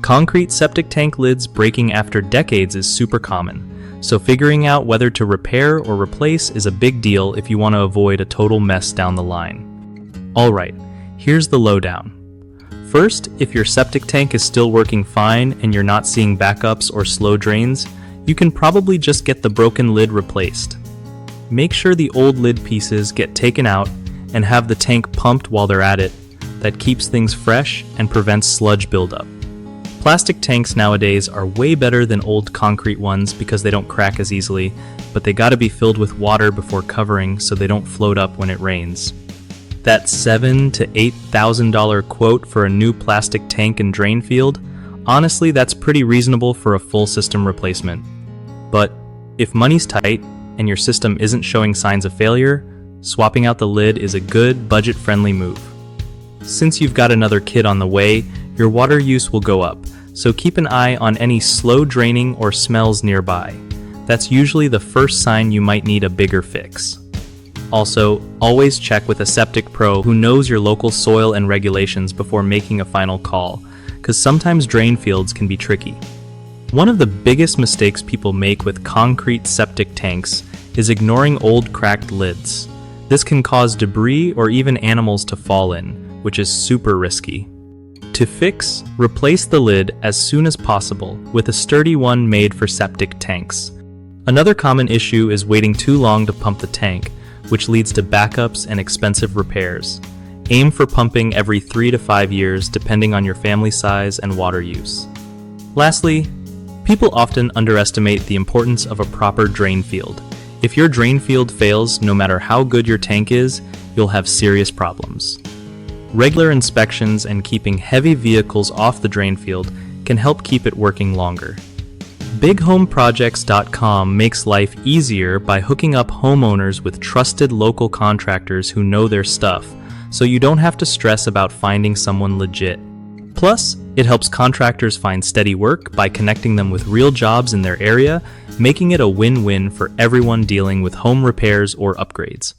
Concrete septic tank lids breaking after decades is super common, so figuring out whether to repair or replace is a big deal if you want to avoid a total mess down the line. Alright, here's the lowdown. First, if your septic tank is still working fine and you're not seeing backups or slow drains, you can probably just get the broken lid replaced. Make sure the old lid pieces get taken out and have the tank pumped while they're at it. That keeps things fresh and prevents sludge buildup. Plastic tanks nowadays are way better than old concrete ones because they don't crack as easily, but they gotta be filled with water before covering so they don't float up when it rains. That $7,000 to $8,000 quote for a new plastic tank and drain field, honestly that's pretty reasonable for a full system replacement. But if money's tight and your system isn't showing signs of failure, swapping out the lid is a good, budget-friendly move. Since you've got another kid on the way, your water use will go up, so keep an eye on any slow draining or smells nearby. That's usually the first sign you might need a bigger fix. Also, always check with a septic pro who knows your local soil and regulations before making a final call, because sometimes drain fields can be tricky. One of the biggest mistakes people make with concrete septic tanks is ignoring old cracked lids. This can cause debris or even animals to fall in, which is super risky. To fix, replace the lid as soon as possible with a sturdy one made for septic tanks. Another common issue is waiting too long to pump the tank, which leads to backups and expensive repairs. Aim for pumping every 3 to 5 years depending on your family size and water use. Lastly, people often underestimate the importance of a proper drain field. If your drain field fails, no matter how good your tank is, you'll have serious problems. Regular inspections and keeping heavy vehicles off the drain field can help keep it working longer. BigHomeProjects.com makes life easier by hooking up homeowners with trusted local contractors who know their stuff, so you don't have to stress about finding someone legit. Plus, it helps contractors find steady work by connecting them with real jobs in their area, making it a win-win for everyone dealing with home repairs or upgrades.